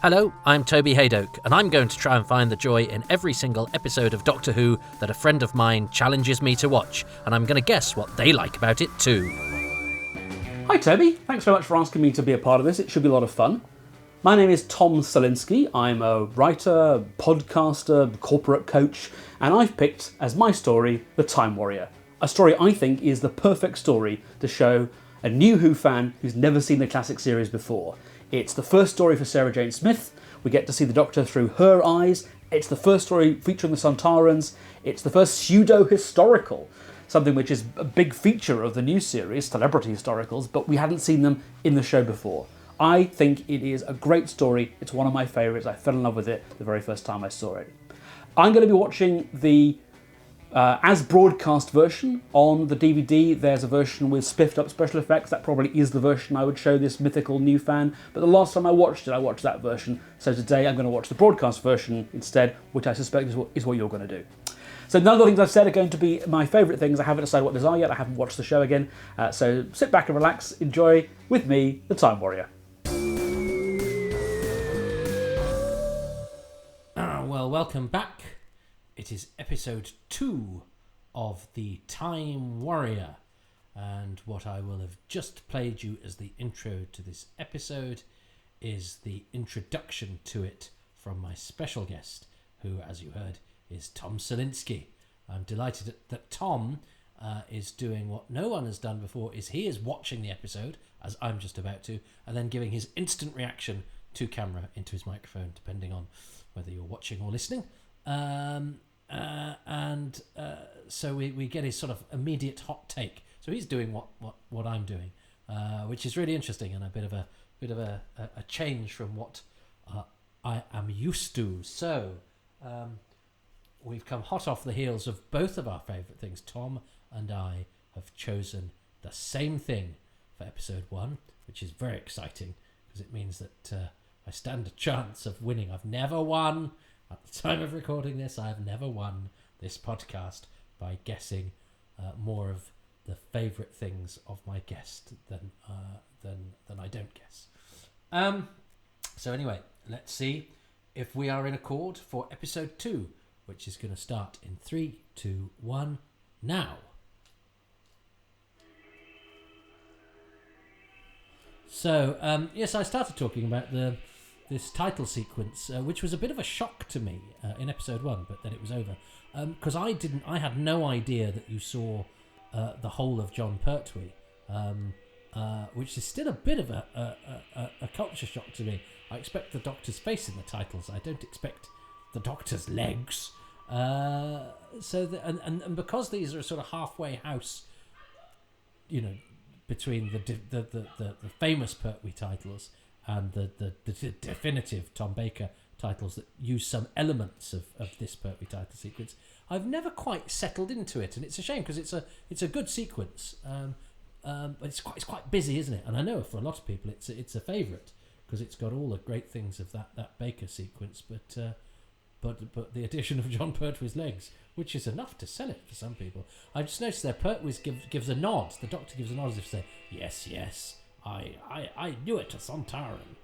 Hello, I'm Toby Hadoke, and I'm going to try and find the joy in every single episode of Doctor Who that a friend of mine challenges me to watch, and I'm going to guess what they like about it too. Hi Toby, thanks very much for asking me to be a part of this. It should be a lot of fun. My name is Tom Salinsky. I'm a writer, podcaster, corporate coach, and I've picked as my story The Time Warrior. A story I think is the perfect story to show a new Who fan who's never seen the classic series before. It's the first story for Sarah Jane Smith. We get to see the Doctor through her eyes. It's the first story featuring the Sontarans. It's the first pseudo-historical, something which is a big feature of the new series, celebrity historicals, but we hadn't seen them in the show before. I think it is a great story. It's one of my favourites. I fell in love with it the very first time I saw it. I'm going to be watching the as broadcast version on the DVD. There's a version with spiffed up special effects. That probably is the version I would show this mythical new fan. But the last time I watched it, I watched that version. So today I'm going to watch the broadcast version instead, which I suspect is what you're going to do. So none of the things I've said are going to be my favourite things. I haven't decided what those are yet. I haven't watched the show again. So sit back and relax. Enjoy, with me, The Time Warrior. Well, welcome back. It is episode 2 of The Time Warrior. And what I will have just played you as the intro to this episode is the introduction to it from my special guest, who, as you heard, is Tom Salinsky. I'm delighted that Tom is doing what no one has done before. He is watching the episode, as I'm just about to, and then giving his instant reaction to camera into his microphone, depending on whether you're watching or listening. So we get his sort of immediate hot take. So he's doing what I'm doing, which is really interesting and a bit of a change from what I am used to. So we've come hot off the heels of both of our favourite things. Tom and I have chosen the same thing for episode 1, which is very exciting because it means that I stand a chance of winning. I've never won. At the time of recording this, I have never won this podcast by guessing more of the favourite things of my guest than I don't guess. So anyway, let's see if we are in accord for episode 2, which is going to start in 3, 2, 1, now. So, yes, I started talking about this title sequence, which was a bit of a shock to me in episode 1, but then it was over. Because I had no idea that you saw the whole of Jon Pertwee, which is still a bit of a culture shock to me. I expect the Doctor's face in the titles. I don't expect the Doctor's legs. And because these are a sort of halfway house, between the famous Pertwee titles and the definitive Tom Baker titles that use some elements of this Pertwee title sequence, I've never quite settled into it, and it's a shame because it's a good sequence, but it's quite busy, isn't it? And I know for a lot of people it's a favourite because it's got all the great things of that Baker sequence, but the addition of Jon Pertwee's legs, which is enough to sell it for some people. I just noticed there Pertwee gives a nod. The Doctor gives a nod as if to say, yes. I knew it, a Sontaran.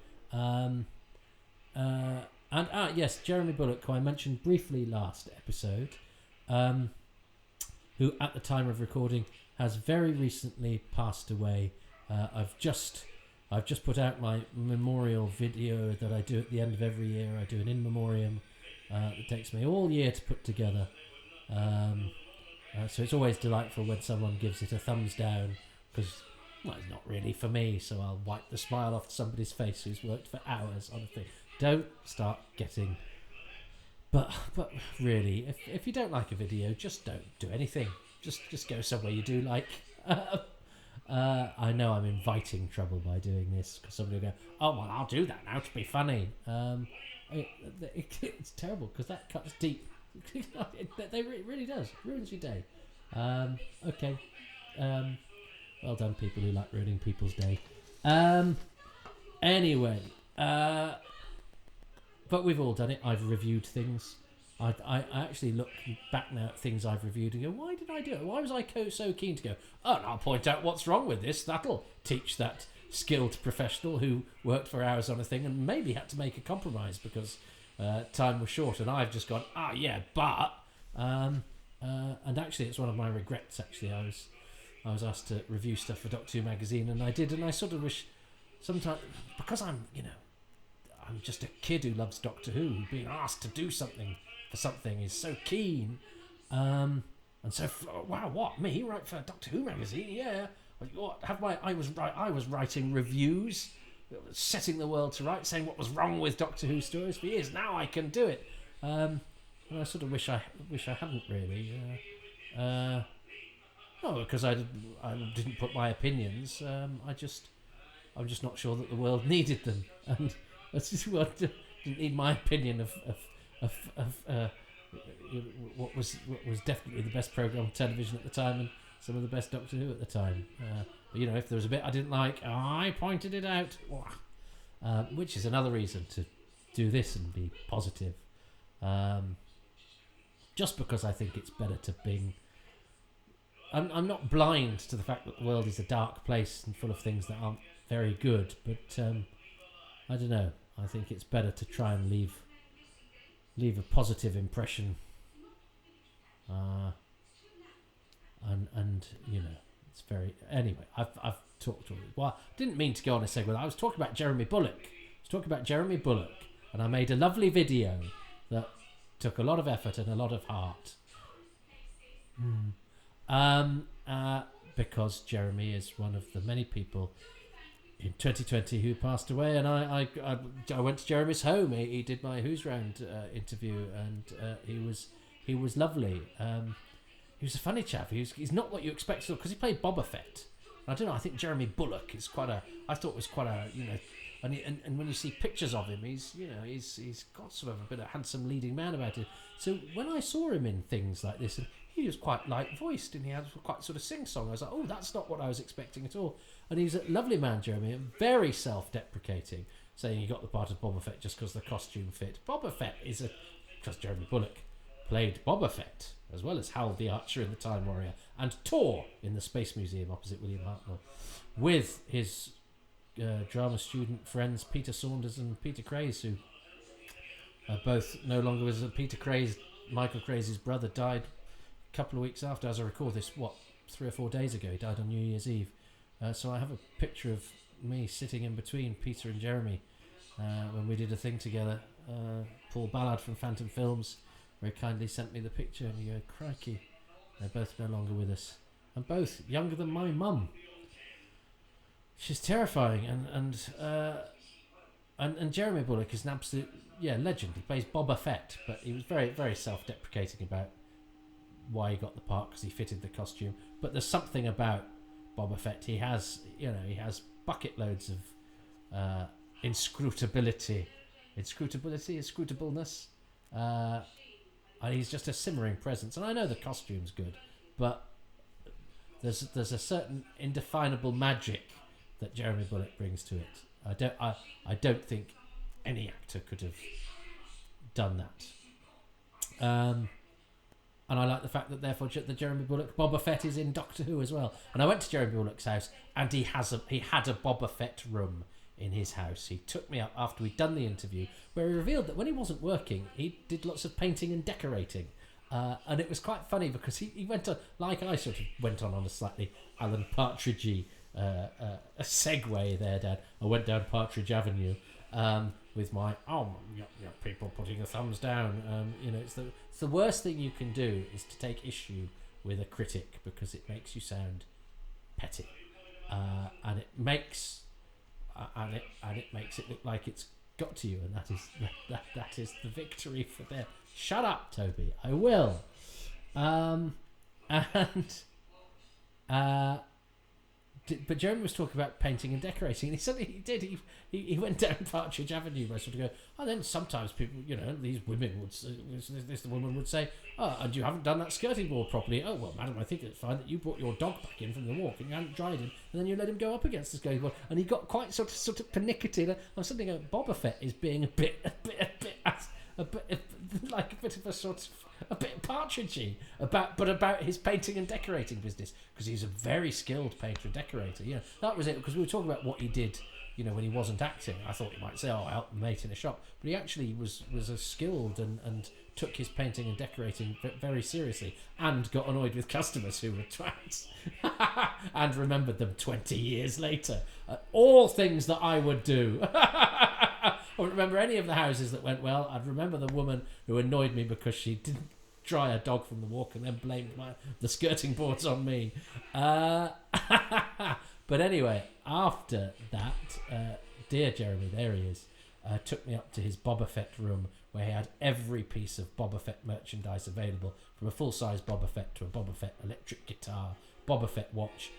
Yes, Jeremy Bullock, who I mentioned briefly last episode, who at the time of recording has very recently passed away. I've just put out my memorial video that I do at the end of every year. I do an in memoriam that takes me all year to put together. So it's always delightful when someone gives it a thumbs down because, well, it's not really for me, so I'll wipe the smile off somebody's face who's worked for hours on a thing. Don't start getting... But really, if you don't like a video, just don't do anything. Just go somewhere you do like. I know I'm inviting trouble by doing this, because somebody will go, oh, well, I'll do that now to be funny. It's terrible, because that cuts deep. It really does. It ruins your day. Okay. Well done, people who like ruining people's day. Anyway, but we've all done it. I've reviewed things. I actually look back now at things I've reviewed and go, why did I do it? Why was I so keen to go, oh, and I'll point out what's wrong with this. That'll teach that skilled professional who worked for hours on a thing and maybe had to make a compromise because time was short. And I've just gone, but and actually, it's one of my regrets. Actually, I was asked to review stuff for Doctor Who magazine, and I did, and I sort of wish sometimes, because I'm just a kid who loves Doctor Who, being asked to do something for something is so keen. And so, wow, what, me write for Doctor Who magazine? Yeah, I was writing reviews, setting the world to right, saying what was wrong with Doctor Who stories for years. Now I can do it. And I sort of wish I hadn't really. No, because I didn't put my opinions. I'm just not sure that the world needed them, and that's just what didn't need my opinion of what was definitely the best program on television at the time and some of the best Doctor Who at the time. But if there was a bit I didn't like, I pointed it out, which is another reason to do this and be positive. Just because I think it's better to be. I'm not blind to the fact that the world is a dark place and full of things that aren't very good, but I don't know. I think it's better to try and leave a positive impression. And it's very. Anyway, I've talked to. Well, I didn't mean to go on a segue. I was talking about Jeremy Bulloch. And I made a lovely video that took a lot of effort and a lot of heart. Because Jeremy is one of the many people in 2020 who passed away, and I went to Jeremy's home. He did my Who's Round interview, and he was lovely. He was a funny chap. He's not what you expect, because he played Boba Fett. I don't know. I think Jeremy Bulloch is quite a. I thought was quite a and when you see pictures of him, he's got sort of a bit of handsome leading man about it. So when I saw him in things like this, and he was quite light voiced and he had quite sort of sing song, I was like, oh, that's not what I was expecting at all. And he's a lovely man, Jeremy, very self-deprecating, saying he got the part of Boba Fett just because the costume fit. Boba Fett because Jeremy Bulloch played Boba Fett as well as Hal the Archer in The Time Warrior and Tor in the Space Museum opposite William Hartnell, with his drama student friends Peter Saunders and Peter Craze, who are both no longer with us. Peter Craze, Michael Craze's brother, died a couple of weeks after, as I record this, 3 or 4 days ago. He died on New Year's Eve. So I have a picture of me sitting in between Peter and Jeremy when we did a thing together. Paul Ballard from Phantom Films very kindly sent me the picture, and you go, crikey, they're both no longer with us, and both younger than my mum. She's terrifying, and Jeremy Bulloch is an absolute legend. He plays Boba Fett, but he was very, very self-deprecating about why he got the part, because he fitted the costume. But there's something about Boba Fett. He has bucket loads of inscrutableness, and he's just a simmering presence. And I know the costume's good, but there's a certain indefinable magic that Jeremy Bulloch brings to it. I don't think any actor could have done that. And I like the fact that therefore the Jeremy Bulloch Boba Fett is in Doctor Who as well. And I went to Jeremy Bulloch's house, and he had a Boba Fett room in his house. He took me up after we'd done the interview, where he revealed that when he wasn't working, he did lots of painting and decorating. And it was quite funny because he went on, like I sort of went on a slightly Alan Partridge-y a segue there, Dad. I went down Partridge Avenue with my people putting the thumbs down. It's the worst thing you can do is to take issue with a critic, because it makes you sound petty, and it makes it look like it's got to you, and that is the victory for them. Shut up, Toby. I will. But Jeremy was talking about painting and decorating, and he said he did. He went down Partridge Avenue, where sort of go, and then sometimes people, these women would say, the woman would say, oh, and you haven't done that skirting board properly. Oh, well, madam, I think it's fine that you brought your dog back in from the walk and you hadn't dried him, and then you let him go up against the skirting board, and he got quite sort of pernickety. I'm suddenly going, Boba Fett is being a bit like a bit of a sort of a bit partridgey about his painting and decorating business, because he's a very skilled painter and decorator. That was it, because we were talking about what he did, when he wasn't acting. I thought he might say, I helped the mate in a shop, but he actually was a skilled and took his painting and decorating very seriously, and got annoyed with customers who were twats and remembered them 20 years later. All things that I would do. I wouldn't remember any of the houses that went well. I'd remember the woman who annoyed me because she didn't dry a dog from the walk and then blamed the skirting boards on me. But anyway, after that, dear Jeremy, there he is, took me up to his Boba Fett room, where he had every piece of Boba Fett merchandise available, from a full-size Boba Fett to a Boba Fett electric guitar, Boba Fett watch,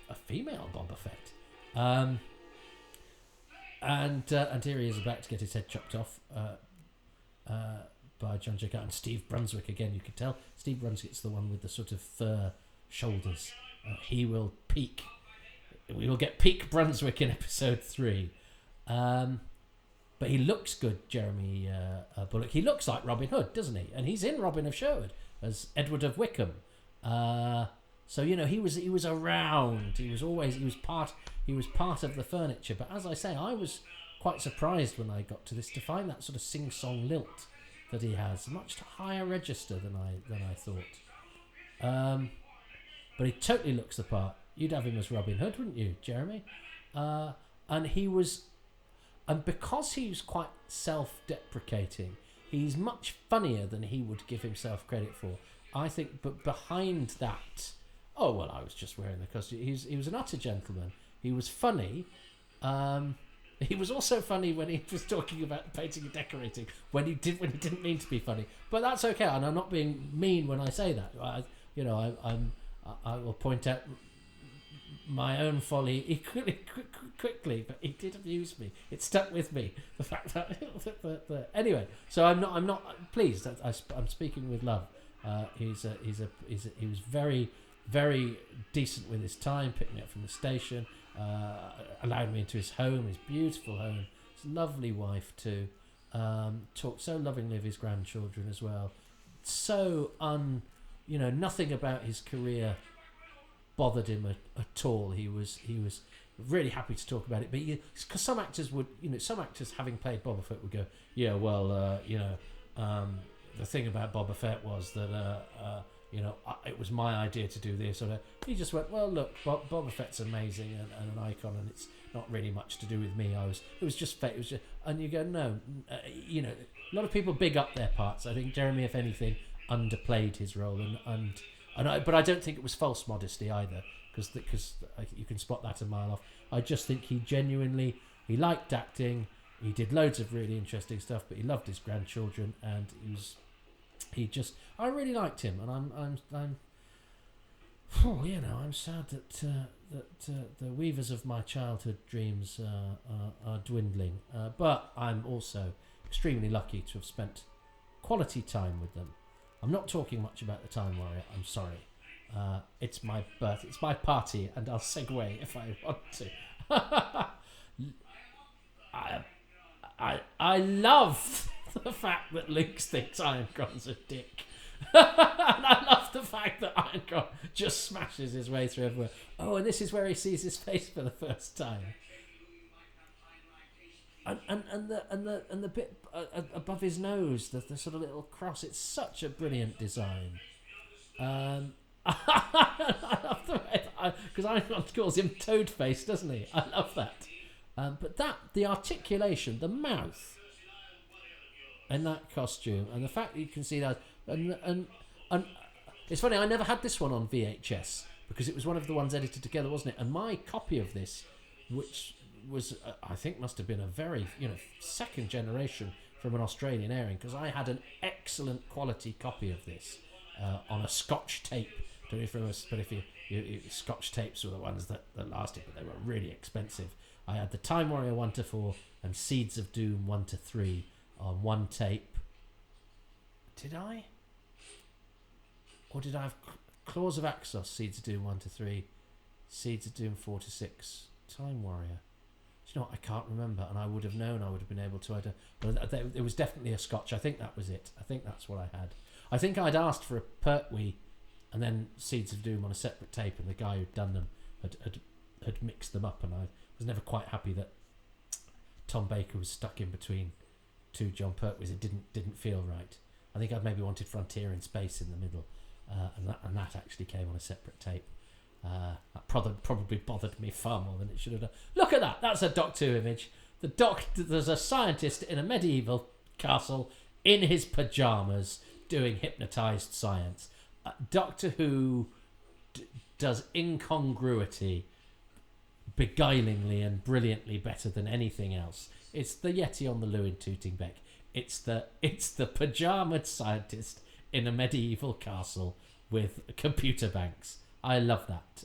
a female Boba Fett. And here he is about to get his head chopped off by John J. Carter. And Steve Brunswick, again, you could tell. Steve Brunswick's the one with the sort of fur shoulders. He will peak. We will get peak Brunswick in episode 3. But he looks good, Jeremy Bulloch. He looks like Robin Hood, doesn't he? And he's in Robin of Sherwood as Edward of Wickham. So he was around. He was part of the furniture. But as I say, I was quite surprised when I got to this to find that sort of sing-song lilt that he has, much higher register than I thought. But he totally looks the part. You'd have him as Robin Hood, wouldn't you, Jeremy? And he was. And because he was quite self-deprecating, he's much funnier than he would give himself credit for, I think. But behind that, I was just wearing the costume. He was an utter gentleman. He was funny. He was also funny when he was talking about painting and decorating, when he didn't mean to be funny. But that's okay, and I'm not being mean when I say that. I will point out my own folly equally quickly, but he did amuse me. It stuck with me, the fact that anyway. So I'm not pleased. I'm speaking with love. He was very, very decent with his time. Picked me up from the station, allowed me into his home, his beautiful home, his lovely wife too. Talked so lovingly of his grandchildren as well. So nothing about his career bothered him at all. He was really happy to talk about it. But because some actors would, some actors having played Boba Fett would go, the thing about Boba Fett was that it was my idea to do this. Or he just went, well, look, Boba Fett's amazing and an icon, and it's not really much to do with me. It was just Fett. It was just, and you go, no, a lot of people big up their parts. I think Jeremy, if anything, underplayed his role, but I don't think it was false modesty either, because you can spot that a mile off. I just think he liked acting. He did loads of really interesting stuff, but he loved his grandchildren, and I really liked him, and I'm sad that the weavers of my childhood dreams are dwindling. But I'm also extremely lucky to have spent quality time with them. I'm not talking much about the Time Warrior, I'm sorry. It's my birth, it's my party, and I'll segue if I want to. I love the fact that Luke thinks Ironcron's a dick. And I love the fact that Ironcron just smashes his way through everywhere. Oh, and this is where he sees his face for the first time. And the bit above his nose, the sort of little cross, it's such a brilliant design. I love the way because Ironcron calls him Toadface, doesn't he? I love that. But the articulation, the mouth, and that costume, and the fact that you can see that, and it's funny. I never had this one on VHS because it was one of the ones edited together, wasn't it? And my copy of this, which was I think must have been a very second generation from an Australian airing, because I had an excellent quality copy of this on a Scotch tape. Don't know if you remember, but if you Scotch tapes were the ones that lasted, but they were really expensive. I had the Time Warrior 1 to 4 and Seeds of Doom 1 to 3 on one tape. Did I? Or did I have Claws of Axos, Seeds of Doom 1 to 3, Seeds of Doom 4 to 6, Time Warrior? Do you know what? I can't remember, and I would have known. I would have been able to. But it was definitely a Scotch. I think that was it. I think that's what I had. I think I'd asked for a Pertwee and then Seeds of Doom on a separate tape, and the guy who'd done them had mixed them up, and I was never quite happy that Tom Baker was stuck in between two John Pertwees. It didn't feel right. I think I'd maybe wanted Frontier in Space in the middle, and that actually came on a separate tape. That probably bothered me far more than it should have done. Look at that! That's a Doctor Who image. There's a scientist in a medieval castle in his pajamas doing hypnotised science. Doctor Who does incongruity beguilingly and brilliantly better than anything else. It's the Yeti on the loo in Tooting Bec. It's the pajamaed scientist in a medieval castle with computer banks. I love that.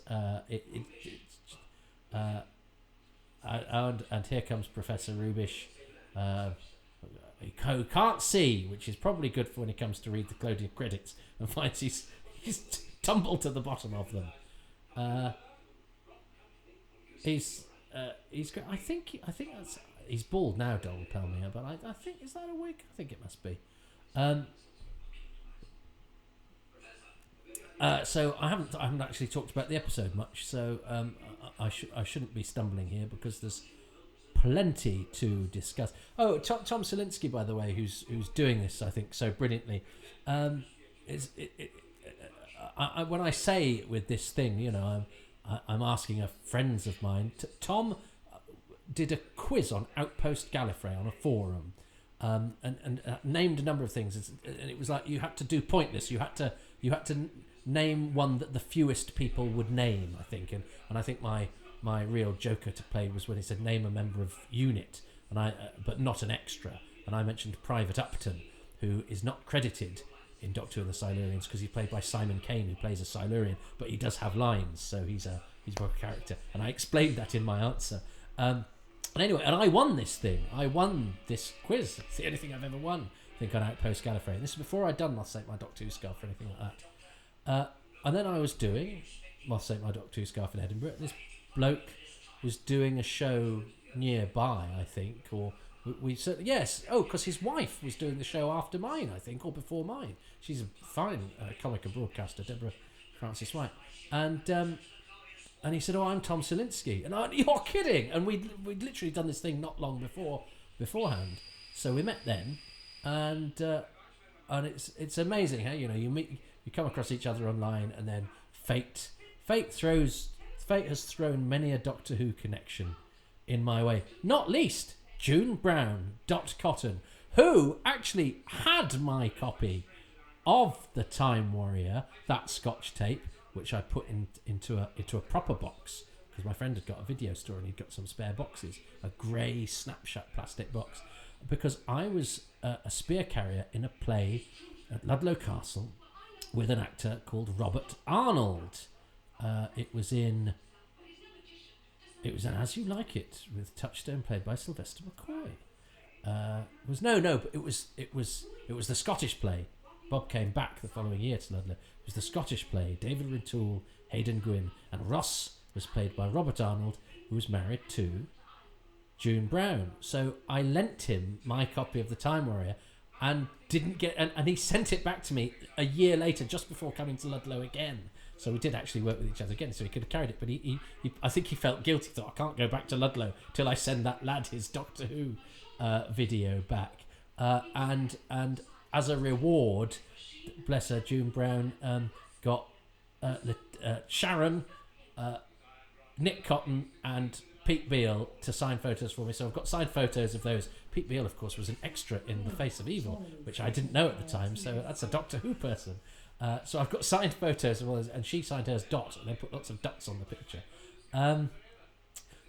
And here comes Professor Rubish, who can't see, which is probably good for when he comes to read the closing credits and finds he's tumbled to the bottom of them. He's I think that's, he's bald now, Donald Pelmier, but I think, is that a wig? I think it must be. So I haven't actually talked about the episode much, so I shouldn't be stumbling here because there's plenty to discuss. Oh, Tom Salinsky, by the way, who's doing this, I think, so brilliantly. When I say with this thing, you know, I'm asking friends of mine. Tom did a quiz on Outpost Gallifrey on a forum, and named a number of things, and it was like you had to do pointless. You had to name one that the fewest people would name, I think, and I think my real joker to play was when he said name a member of unit, and but not an extra, and I mentioned Private Upton, who is not credited in Doctor Who and the Silurians because he's played by Simon Kane, who plays a Silurian, but he does have lines, so he's a character, and I explained that in my answer. And anyway, and I won this thing. I won this quiz. It's the only thing I've ever won, I think, on Outpost Gallifrey. And this is before I'd done Moth St. My Doctor Who scarf or anything like that. And then I was doing Moth St. My Doctor Who scarf in Edinburgh. This bloke was doing a show nearby, I think, or we certainly, yes. Oh, because his wife was doing the show after mine, I think, or before mine. She's a fine comic and broadcaster, Deborah Francis White, and he said, "Oh, I'm Tom Salinsky," and you're kidding? And we'd literally done this thing not long beforehand, so we met then, and it's amazing how, you know, you come across each other online, and then fate has thrown many a Doctor Who connection in my way, not least June Brown, Dot Cotton, who actually had my copy of the Time Warrior, that Scotch tape, which I put into a proper box because my friend had got a video store and he'd got some spare boxes, a grey snapshot plastic box, because I was a spear carrier in a play at Ludlow Castle with an actor called Robert Arnold. It was in As You Like It with Touchstone, played by Sylvester McCoy. But it was the Scottish play. Bob came back the following year to Ludlow. It was the Scottish play. David Rintoul, Hayden Gwynn, and Ross was played by Robert Arnold, who was married to June Brown. So I lent him my copy of the Time Warrior and didn't get, and he sent it back to me a year later, just before coming to Ludlow again. So we did actually work with each other again, so he could have carried it, but he I think he felt guilty. He thought, I can't go back to Ludlow till I send that lad his Doctor Who video back. And as a reward, bless her, June Brown got Sharon, Nick Cotton, and Pete Beale to sign photos for me. So I've got signed photos of those. Pete Beale, of course, was an extra in The Face of Evil, which I didn't know at the time, so that's a Doctor Who person. So I've got signed photos of all those, and she signed hers Dot, and then put lots of dots on the picture.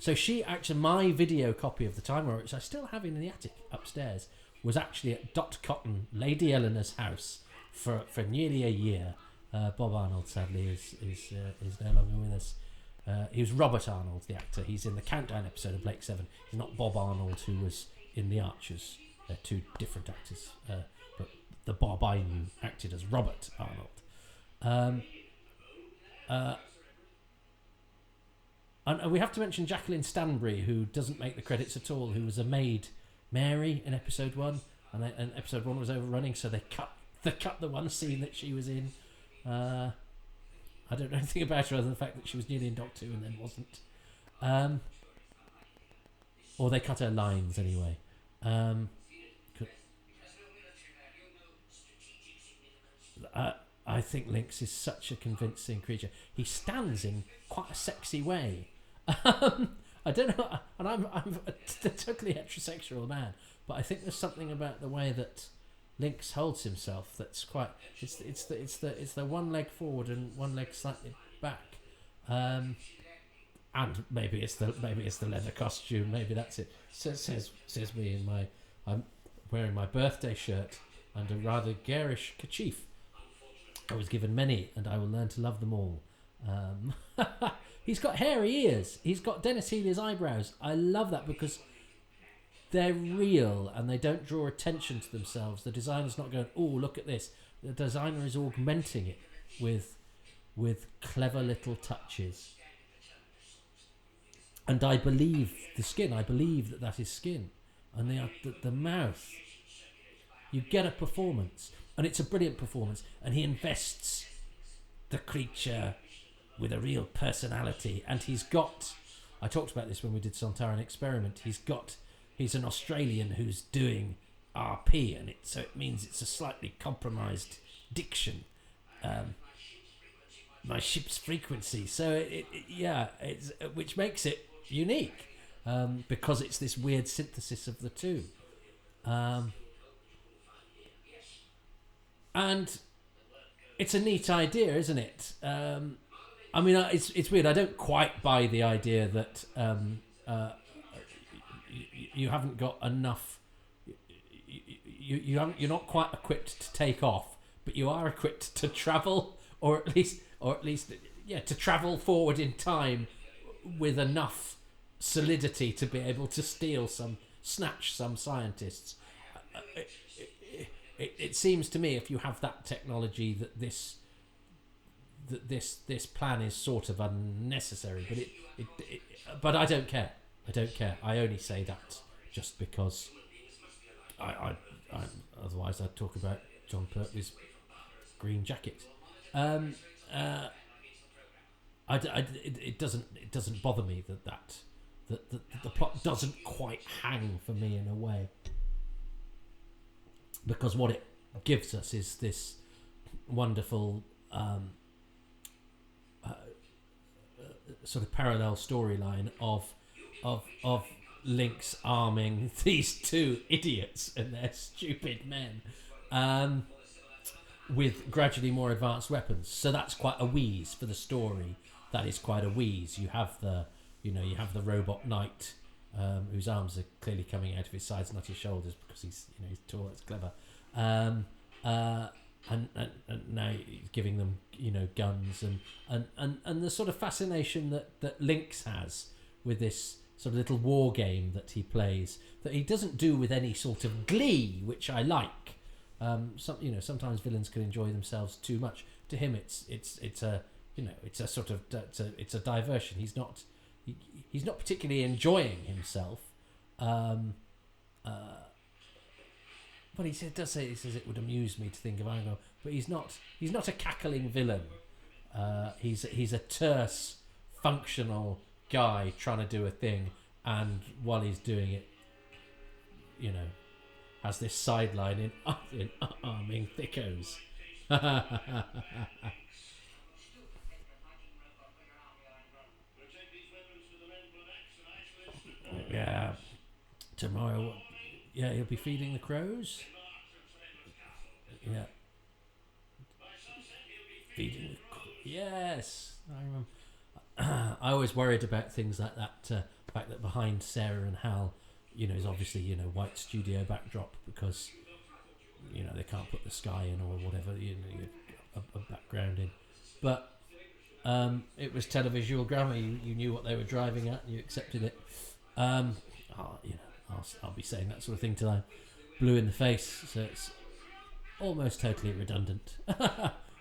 So she actually, my video copy of the Time Warrior, which I still have in the attic upstairs, was actually at Dot Cotton, Lady Eleanor's house for nearly a year. Bob Arnold, sadly, is no longer with us. He was Robert Arnold, the actor. He's in the Countdown episode of Blake 7. He's not Bob Arnold, who was in The Archers. They're two different actors. But the Bob I knew acted as Robert Arnold. And we have to mention Jacqueline Stanbury, who doesn't make the credits at all, who was a maid Mary in episode 1. And episode 1 was overrunning, so they cut the one scene that she was in. I don't know anything about her other than the fact that she was nearly in Doctor Who and then wasn't. Or they cut her lines anyway. I think Lynx is such a convincing creature. He stands in quite a sexy way. I don't know, and I'm a totally heterosexual man, but I think there's something about the way that Lynx holds himself that's quite. It's the one leg forward and one leg slightly back, and maybe it's the leather costume. Maybe that's it. Says me in my. I'm wearing my birthday shirt and a rather garish kerchief. I was given many, and I will learn to love them all. He's got hairy ears. He's got Dennis Healy's eyebrows. I love that because they're real and they don't draw attention to themselves. The designer's not going, oh, look at this. The designer is augmenting it with clever little touches. And I believe the skin. I believe that is skin. And the mouth. You get a performance. And it's a brilliant performance. And he invests the creature with a real personality. And he's got... I talked about this when we did Sontaran Experiment. He's an Australian who's doing RP. And so it means it's a slightly compromised diction. My ship's frequency. So, it's which makes it unique. Because it's this weird synthesis of the two. And it's a neat idea, isn't it? I mean, it's weird. I don't quite buy the idea that you haven't got enough. You're not quite equipped to take off, but you are equipped to travel, or at least, to travel forward in time with enough solidity to be able to snatch some scientists. It seems to me, if you have that technology, that this plan is sort of unnecessary. But I don't care. I only say that just because I otherwise I'd talk about John Pertwee's green jacket. It doesn't bother me that the plot doesn't quite hang for me in a way. Because what it gives us is this wonderful sort of parallel storyline of Lynx arming these two idiots and their stupid men with gradually more advanced weapons. So that's quite a wheeze for the story. That is quite a wheeze. You have the robot knight. Whose arms are clearly coming out of his sides, not his shoulders, because he's tall. It's clever, and now he's giving them guns and the sort of fascination that Lynx has with this sort of little war game that he plays, that he doesn't do with any sort of glee, which I like. Sometimes villains can enjoy themselves too much. To him, it's a sort of it's a diversion. He's not particularly enjoying himself, but he says it would amuse me to think of Ango. But he's not a cackling villain. He's a terse, functional guy trying to do a thing, and while he's doing it, has this sideline in arming thickos. Yeah, tomorrow. Yeah, he'll be feeding the crows. Yeah, feeding. Yes, I remember. I always worried about things like that. The fact that behind Sarah and Hal, is obviously white studio backdrop because they can't put the sky in or whatever a background in, but it was televisual grammar. You knew what they were driving at and you accepted it. I'll be saying that sort of thing till I'm blue in the face, so it's almost totally redundant.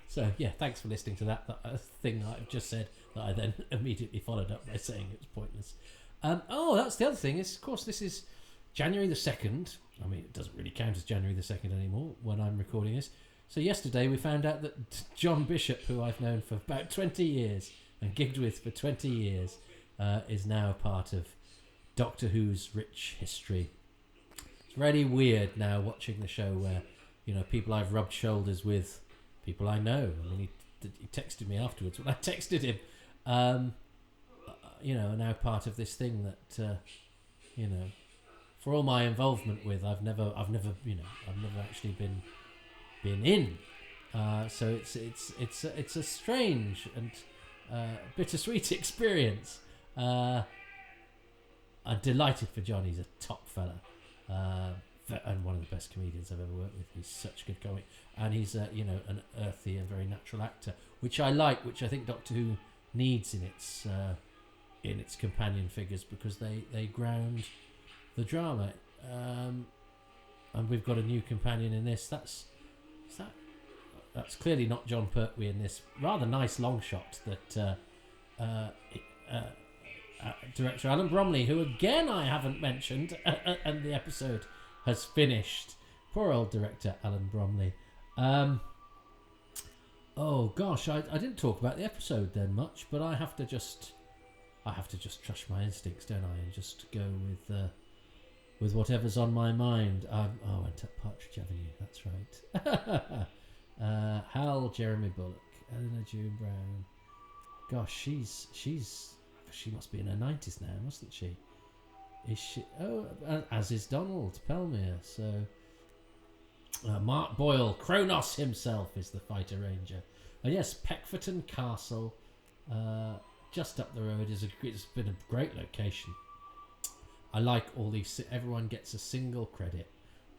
So yeah, thanks for listening to that thing that I've just said that I then immediately followed up by saying it was pointless. That's the other thing is, of course, this is January the 2nd. I mean, it doesn't really count as January the 2nd anymore when I'm recording this. So yesterday we found out that John Bishop, who I've known for about 20 years and gigged with for 20 years, is now part of Doctor Who's rich history. It's really weird now watching the show where, people I've rubbed shoulders with, people I know. I mean, he texted me afterwards when I texted him, are now part of this thing that, for all my involvement with, I've never actually been in. So it's a strange and bittersweet experience. I'm delighted for John. He's a top fella, and one of the best comedians I've ever worked with. He's such good comic, and he's an earthy and very natural actor, which I like, which I think Doctor Who needs in its companion figures, because they ground the drama. And we've got a new companion in this. That's clearly not John Pertwee in this rather nice long shot that director Alan Bromley, who again I haven't mentioned, and the episode has finished. Poor old director Alan Bromley. Oh gosh, I didn't talk about the episode then much, but I have to just trust my instincts, don't I, and just go with whatever's on my mind. I went up Partridge Avenue. That's right. Hal, Jeremy Bullock, Eleanor June Brown. Gosh, she must be in her 90s now, mustn't she? Is she? Oh, as is Donald Pelmere. So Mark Boyle, Kronos himself, is the fighter ranger. And yes, Peckforton Castle, just up the road, it's been a great location. I like all these. Everyone gets a single credit,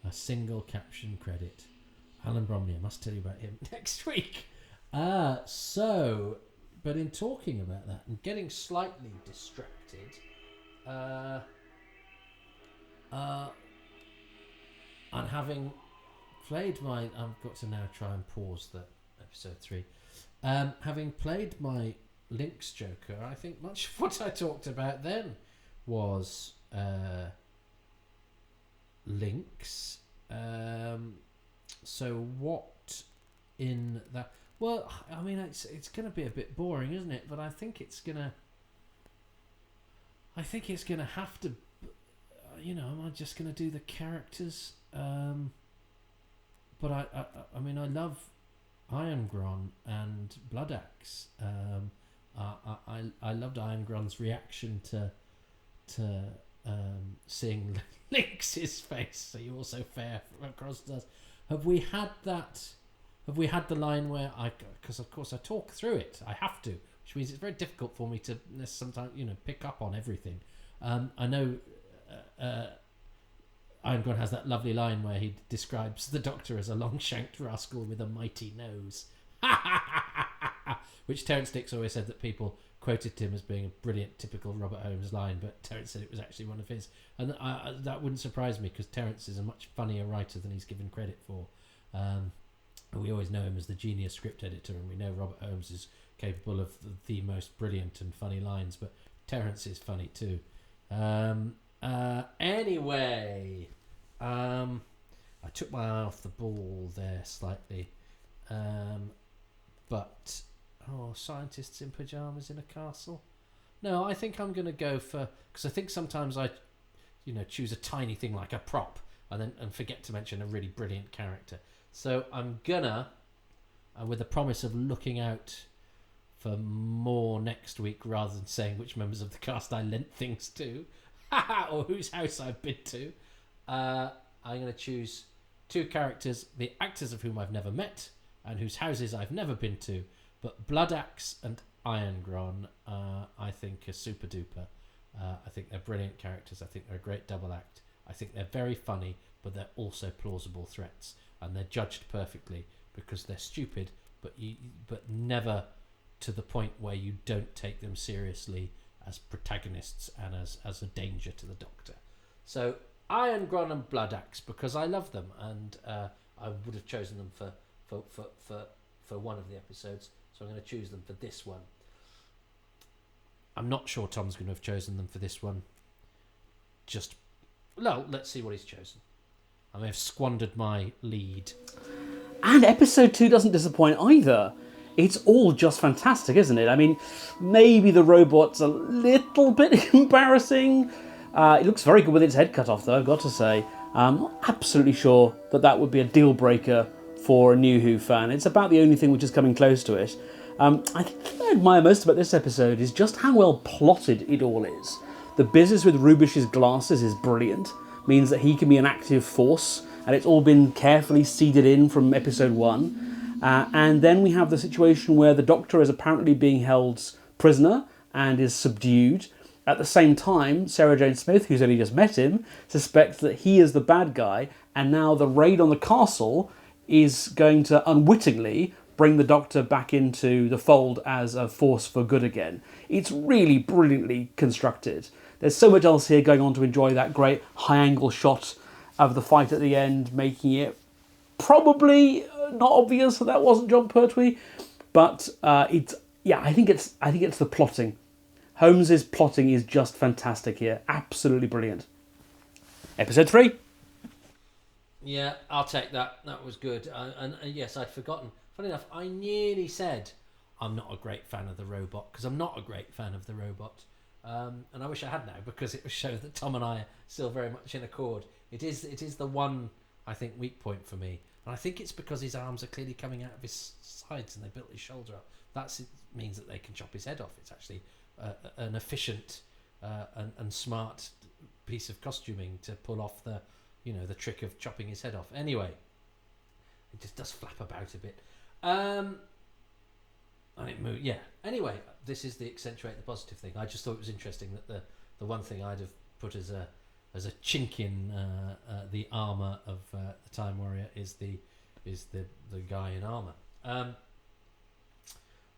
a single caption credit. Alan Bromley, I must tell you about him next week. But in talking about that and getting slightly distracted, and having played my... I've got to now try and pause the episode 3. Having played my Lynx Joker, I think much of what I talked about then was Lynx. So what in that... Well, I mean, it's going to be a bit boring, isn't it? But I think it's going to have to... am I just going to do the characters? But I mean, I love Irongron and Bloodaxe. I loved Irongron's reaction to seeing Lynx's face. So you also fare across us. Have we had that? Have we had the line where because of course I talk through it. I have to, which means it's very difficult for me to sometimes pick up on everything. I know Irongron has that lovely line where he describes the Doctor as a long-shanked rascal with a mighty nose. Which Terence Dix always said that people quoted him as being a brilliant, typical Robert Holmes line, but Terence said it was actually one of his. And that wouldn't surprise me, because Terence is a much funnier writer than he's given credit for. We always know him as the genius script editor, and we know Robert Holmes is capable of the most brilliant and funny lines, but Terence is funny too. Anyway, I took my eye off the ball there slightly, but scientists in pajamas in a castle. No, I think I'm going to go for, because I think sometimes I, choose a tiny thing like a prop and forget to mention a really brilliant character. So I'm gonna, with the promise of looking out for more next week rather than saying which members of the cast I lent things to, or whose house I've been to, I'm going to choose 2 characters, the actors of whom I've never met and whose houses I've never been to, but Bloodaxe and Irongron I think are super duper. I think they're brilliant characters. I think they're a great double act. I think they're very funny, but they're also plausible threats, and they're judged perfectly because they're stupid, but never to the point where you don't take them seriously as protagonists and as a danger to the Doctor. So Irongron and Bloodaxe, because I love them, and I would have chosen them for one of the episodes, so I'm going to choose them for this one. I'm not sure Tom's going to have chosen them for this one. Let's see what he's chosen. I may have squandered my lead. And episode 2 doesn't disappoint either. It's all just fantastic, isn't it? I mean, maybe the robot's a little bit embarrassing. It looks very good with its head cut off, though, I've got to say. I'm not absolutely sure that would be a deal breaker for a New Who fan. It's about the only thing which is coming close to it. I think the thing I admire most about this episode is just how well plotted it all is. The business with Rubish's glasses is brilliant. Means that he can be an active force, and it's all been carefully seeded in from episode 1. And then we have the situation where the Doctor is apparently being held prisoner and is subdued. At the same time, Sarah Jane Smith, who's only just met him, suspects that he is the bad guy, and now the raid on the castle is going to unwittingly bring the Doctor back into the fold as a force for good again. It's really brilliantly constructed. There's so much else here going on to enjoy that great high-angle shot of the fight at the end, making it probably not obvious that wasn't Jon Pertwee, but I think it's the plotting. Holmes's plotting is just fantastic here, absolutely brilliant. Episode 3. Yeah, I'll take that. That was good. And yes, I'd forgotten. Funny enough, I nearly said I'm not a great fan of the robot, because I'm not a great fan of the robot. And I wish I had now, because it would show that Tom and I are still very much in accord. It is the one, I think, weak point for me. And I think it's because his arms are clearly coming out of his sides and they built his shoulder up. That means that they can chop his head off. It's actually an efficient and smart piece of costuming to pull off the trick of chopping his head off. Anyway, it just does flap about a bit. And it moved, yeah. Anyway, this is the accentuate the positive thing. I just thought it was interesting that the one thing I'd have put as a chink in the armour of the Time Warrior is the guy in armour.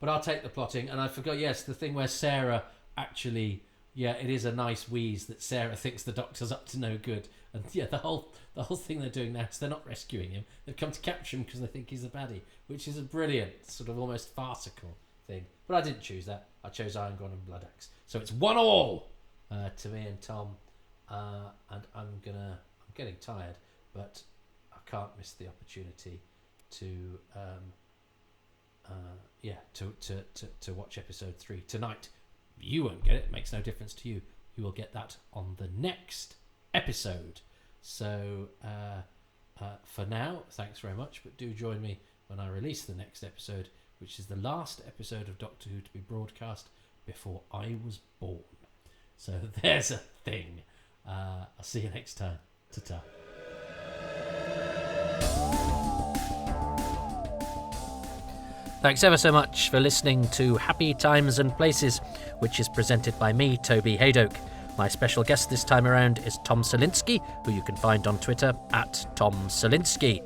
But I'll take the plotting, and I forgot. Yes, the thing where Sarah actually, it is a nice wheeze that Sarah thinks the Doctor's up to no good, and the whole thing they're doing now is they're not rescuing him; they've come to capture him because they think he's a baddie, which is a brilliant sort of almost farcical thing. But I didn't choose that. I chose Iron Gone and Blood Axe, so it's 1-1 to me and Tom. And I'm getting tired, but I can't miss the opportunity to watch episode 3 tonight. You won't get it. It makes no difference to you. You will get that on the next episode. So for now, thanks very much, but do join me when I release the next episode, which is the last episode of Doctor Who to be broadcast before I was born. So there's a thing. I'll see you next time. Ta-ta. Thanks ever so much for listening to Happy Times and Places, which is presented by me, Toby Hadoke. My special guest this time around is Tom Salinsky, who you can find on Twitter at Tom Salinsky.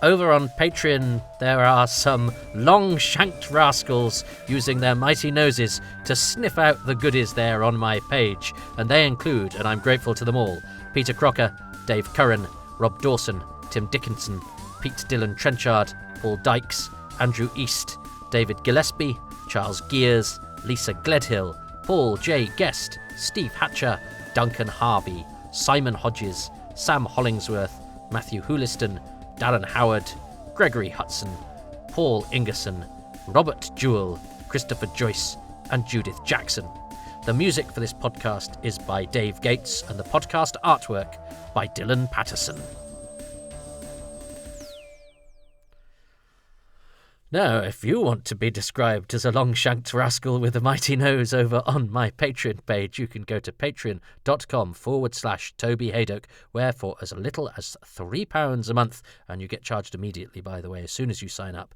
Over on Patreon, there are some long-shanked rascals using their mighty noses to sniff out the goodies there on my page, and they include, and I'm grateful to them all, Peter Crocker, Dave Curran, Rob Dawson, Tim Dickinson, Pete Dillon Trenchard, Paul Dykes, Andrew East, David Gillespie, Charles Gears, Lisa Gledhill, Paul J. Guest, Steve Hatcher, Duncan Harvey, Simon Hodges, Sam Hollingsworth, Matthew Houliston, Darren Howard, Gregory Hudson, Paul Ingerson, Robert Jewell, Christopher Joyce, and Judith Jackson. The music for this podcast is by Dave Gates, and the podcast artwork by Dylan Patterson. Now, if you want to be described as a long-shanked rascal with a mighty nose over on my Patreon page, you can go to patreon.com/Toby Hadoke, where for as little as £3 a month, and you get charged immediately, by the way, as soon as you sign up,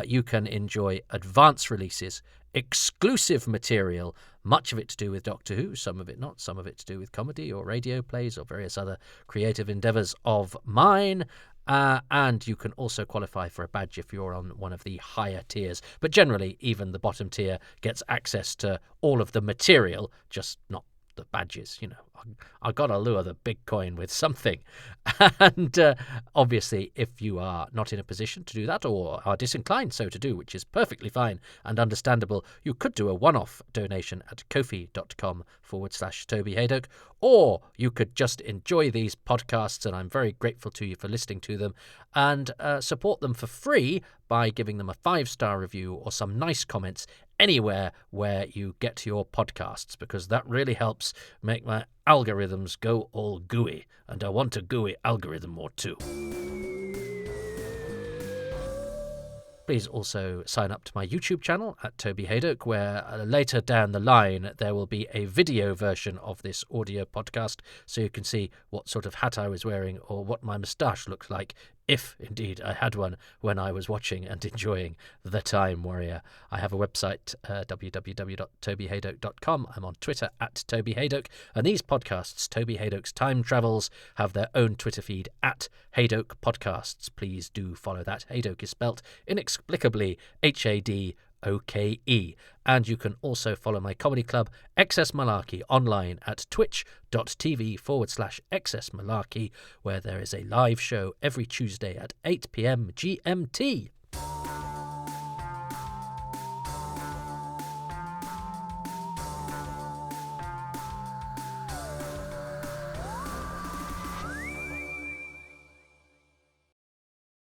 you can enjoy advance releases, exclusive material, much of it to do with Doctor Who, some of it not, some of it to do with comedy or radio plays or various other creative endeavours of mine. And you can also qualify for a badge if you're on one of the higher tiers. But generally, even the bottom tier gets access to all of the material, just not the badges. I got to lure the big coin with something. And obviously, if you are not in a position to do that or are disinclined so to do, which is perfectly fine and understandable, you could do a one-off donation at kofi.com/Toby Hadoke, or you could just enjoy these podcasts, and I'm very grateful to you for listening to them, and support them for free by giving them a 5-star review or some nice comments anywhere where you get your podcasts, because that really helps make my algorithms go all gooey, and I want a gooey algorithm or two. Please also sign up to my YouTube channel at Toby Hadoke, where later down the line there will be a video version of this audio podcast, so you can see what sort of hat I was wearing or what my moustache looked like, if indeed I had one when I was watching and enjoying The Time Warrior. I have a website, www.tobyhadoke.com. I'm on Twitter at Toby Hadoke, and these podcasts, Toby Hadoke's Time Travels, have their own Twitter feed at Hadoke Podcasts. Please do follow that. Hadoke is spelt inexplicably Hadoke. And you can also follow my comedy club, Excess Malarkey, online at twitch.tv/Excess Malarkey, where there is a live show every Tuesday at 8 p.m. GMT.